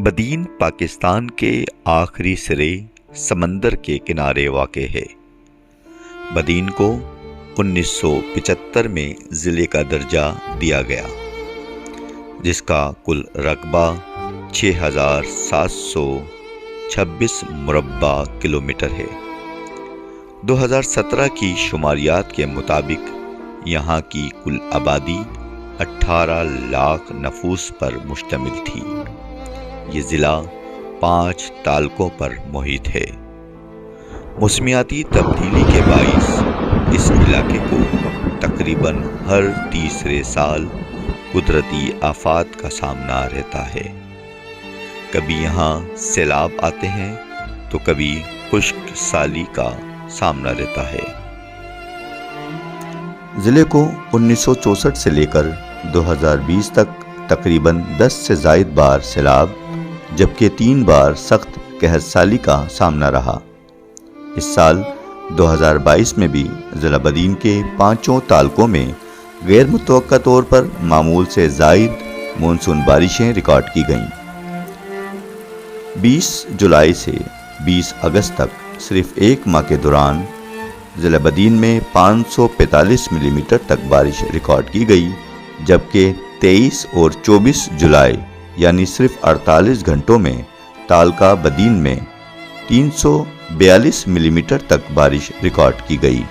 बदीन पाकिस्तान के आखिरी सिरे समंदर के किनारे वाक़े है। बदीन को 1975 में ज़िले का दर्जा दिया गया, जिसका कुल रकबा 6,726 मुरब्बा किलोमीटर है। 2017 की शुमारियात के मुताबिक यहाँ की कुल आबादी 18 लाख नफूस पर मुश्तमिल थी। ये ज़िला 5 तालकों पर मुहित है। मौसमियाती तब्दीली के बाइस इस इलाके को तकरीबन हर तीसरे साल कुदरती आफात का सामना रहता है। कभी यहाँ सैलाब आते हैं तो कभी खुश्क साली का सामना रहता है। ज़िले को 1964 से लेकर 2020 तक तकरीबन 10 से ज़ायद बार सैलाब जबकि 3 बार सख्त कहर साली का सामना रहा। इस साल 2022 में भी ज़िला बदीन के 5 तालकों में गैर मुतवक्का तौर पर मामूल से ज़ायद मानसून बारिशें रिकॉर्ड की गईं। 20 जुलाई से 20 अगस्त तक सिर्फ एक माह के दौरान ज़िला बदीन में 545 मिलीमीटर तक बारिश रिकॉर्ड की गई, जबकि 23 और 24 जुलाई यानी सिर्फ 48 घंटों में तालका बदीन में 342 मिलीमीटर तक बारिश रिकॉर्ड की गई।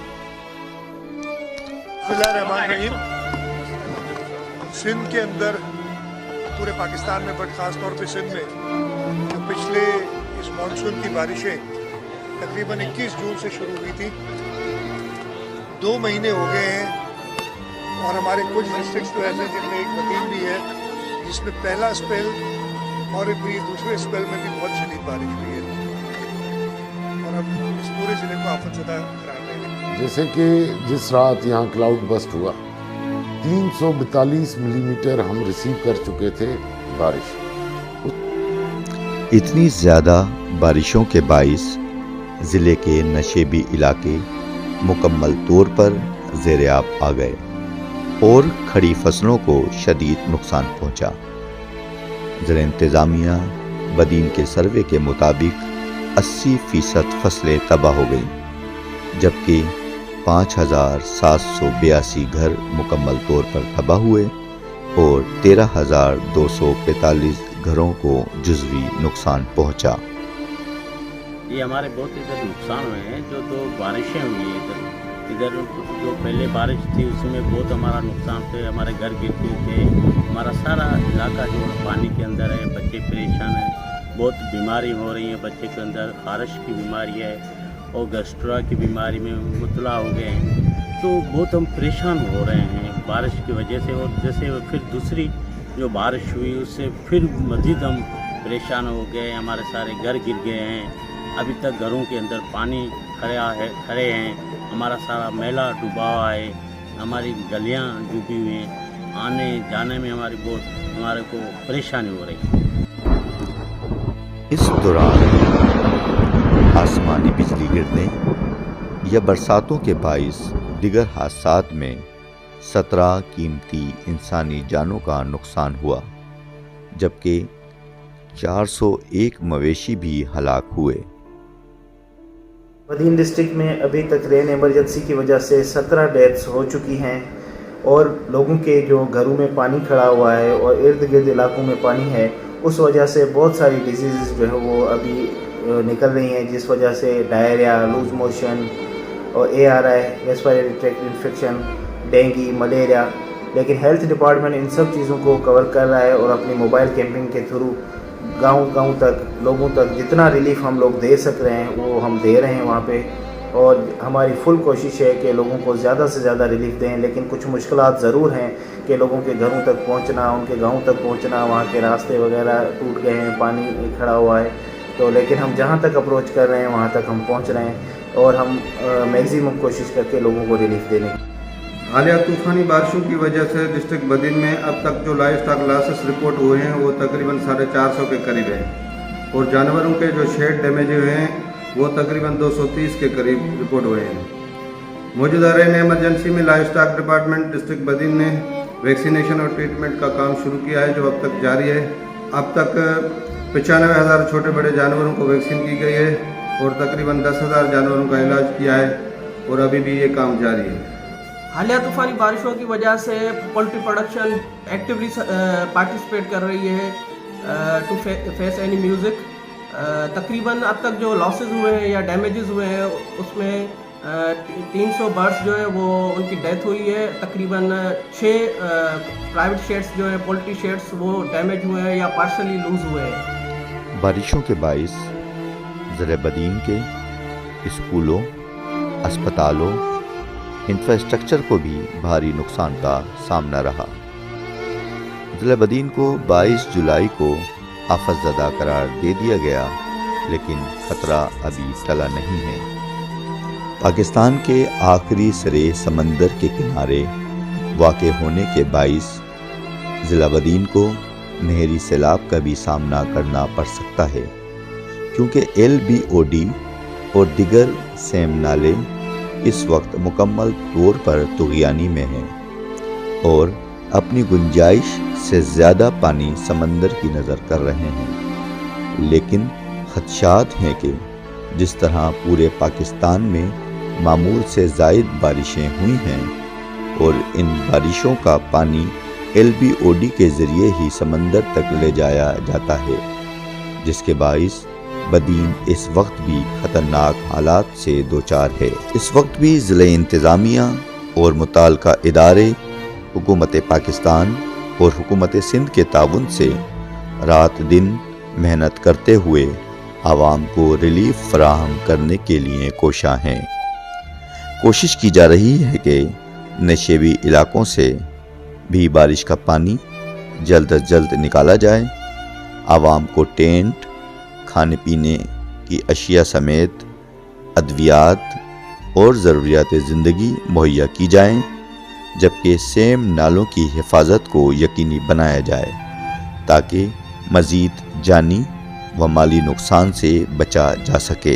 सिंध के अंदर, पूरे पाकिस्तान में बट खास तौर पे सिंध में जो पिछले इस मानसून की बारिशें तकरीबन 21 जून से शुरू हुई थी, 2 महीने हो गए हैं। और हमारे कुछ डिस्ट्रिक्ट्स तो ऐसे जिनमें एक बदीन भी है जिसमें पहला स्पेल और दूसरे स्पेल में भी बहुत शदीद बारिश हुई है और अब इस पूरे ज़िले को आफतज़दा करार दे रहे हैं। जैसे कि जिस रात यहाँ क्लाउड बस्ट हुआ, 342 मिलीमीटर हम रिसीव कर चुके थे बारिश। इतनी ज़्यादा बारिशों के बाइस ज़िले के नशेबी इलाके मुकम्मल तौर पर ज़ेर-ए-आब आ गए और खड़ी फसलों को शदीद नुकसान पहुंचा। ज़िला इंतज़ामिया बदीन के सर्वे के मुताबिक 80% फसलें तबाह हो गईं, जबकि 5,782 घर मुकम्मल तौर पर तबाह हुए और 13,245 घरों को जुज़वी नुकसान पहुंचा। ये हमारे बहुत इधर नुकसान हुए हैं। जो 2 बारिशें हुई हैं इधर जो पहले बारिश थी उसमें बहुत हमारा नुकसान थे, हमारे घर गिरते थे, हमारा सारा इलाका जो पानी के अंदर है, बच्चे परेशान हैं, बहुत बीमारी हो रही है बच्चे के अंदर, खारिश की बीमारी है और गैस्ट्रा की बीमारी में मुबतला हो गए हैं। तो बहुत हम परेशान हो रहे हैं बारिश की वजह से। और जैसे फिर दूसरी जो बारिश हुई उससे फिर मज़ीद हम परेशान हो गए, हमारे सारे घर गिर गए हैं। अभी तक घरों के अंदर पानी खड़े हैं, हमारा सारा मेला डूबा हुआ है, हमारी गलियां डूबी हुई हैं, आने जाने में हमारे को परेशानी हो रही है। इस दौरान आसमानी बिजली गिरने या बरसातों के बाइस दिगर हादसात में 17 कीमती इंसानी जानों का नुकसान हुआ, जबकि 401 मवेशी भी हलाक हुए। बदीन डिस्ट्रिक्ट में अभी तक रेन इमरजेंसी की वजह से 17 डेथ्स हो चुकी हैं और लोगों के जो घरों में पानी खड़ा हुआ है और इर्द गिर्द इलाकों में पानी है, उस वजह से बहुत सारी डिजीज़ जो है वो अभी निकल रही हैं, जिस वजह से डायरिया, लूज मोशन और ARI, respiratory tract infection, dengue, malaria. लेकिन हेल्थ डिपार्टमेंट इन सब चीज़ों को कवर कर रहा है और अपनी मोबाइल कैंपिंग के थ्रू गांव तक लोगों तक जितना रिलीफ हम लोग दे सक रहे हैं वो हम दे रहे हैं वहाँ पे। और हमारी फुल कोशिश है कि लोगों को ज़्यादा से ज़्यादा रिलीफ दें, लेकिन कुछ मुश्किलात ज़रूर हैं कि लोगों के घरों तक पहुँचना, उनके गाँव तक पहुँचना, वहाँ के रास्ते वगैरह टूट गए हैं, पानी खड़ा हुआ है। तो लेकिन हम जहाँ तक अप्रोच कर रहे हैं वहाँ तक हम पहुँच रहे हैं और हम मैक्सिमम कोशिश करके लोगों को रिलीफ देने की। हालिया तूफ़ानी बारिशों की वजह से डिस्ट्रिक्ट बदीन में अब तक जो लाइव स्टॉक लॉसेस रिपोर्ट हुए हैं वो तकरीबन 450 के करीब है और जानवरों के जो शेड डैमेज हुए हैं वो तकरीबन 230 के करीब रिपोर्ट हुए हैं। मौजूदा रेन इमरजेंसी में live stock department district Badin ने वैक्सीनेशन और ट्रीटमेंट का काम शुरू किया है जो अब तक जारी है। अब तक 95,000 छोटे बड़े जानवरों को वैक्सीन की गई है और तकरीबन 10,000 जानवरों का इलाज किया है और अभी भी ये काम जारी है। हालिया तूफ़ानी बारिशों की वजह से पोल्ट्री प्रोडक्शन एक्टिवली पार्टिसिपेट कर रही है टू फेस एनी म्यूज़िक। तकरीबन अब तक जो लॉसेस हुए हैं या डैमेजेस हुए हैं उसमें 300 बर्ड्स जो है वो उनकी डेथ हुई है। तकरीबन 6 प्राइवेट शेड्स जो है पोल्ट्री शेड्स वो डैमेज हुए हैं या पार्शली लूज़ हुए हैं। बारिशों के बाइस ज़िला बदीन के स्कूलों, अस्पतालों, इंफ्रास्ट्रक्चर को भी भारी नुकसान का सामना रहा। ज़िला बदीन को 22 जुलाई को आफतज़दा करार दे दिया गया, लेकिन खतरा अभी टला नहीं है। पाकिस्तान के आखिरी सिरे समंदर के किनारे वाक़ होने के बाइस ज़िला बदीन को नहरी सैलाब का भी सामना करना पड़ सकता है, क्योंकि LBOD और दिगर सेम नाले इस वक्त मुकम्मल तौर पर तुग़यानी में हैं और अपनी गुंजाइश से ज़्यादा पानी समंदर की नज़र कर रहे हैं। लेकिन खदशात हैं कि जिस तरह पूरे पाकिस्तान में मामूल से ज़ायद बारिशें हुई हैं और इन बारिशों का पानी LBOD के ज़रिए ही समंदर तक ले जाया जाता है, जिसके बाइस बदीन इस वक्त भी ख़तरनाक हालात से दोचार है। इस वक्त भी ज़िले इंतज़ामिया और मुताल्लिका इदारे हुकूमत पाकिस्तान और हुकूमत सिंध के ताउन से रात दिन मेहनत करते हुए आवाम को रिलीफ फराहम करने के लिए कोशा हैं। कोशिश की जा रही है कि नशेबी इलाकों से भी बारिश का पानी जल्द अज जल्द निकाला जाए, आवाम को टेंट, खाने पीने की अशिया समेत अद्वियात और ज़रूरियात ज़िंदगी मुहैया की जाएं, जबकि सेम नालों की हिफाजत को यकीनी बनाया जाए ताकि मज़ीद जानी व माली नुकसान से बचा जा सके।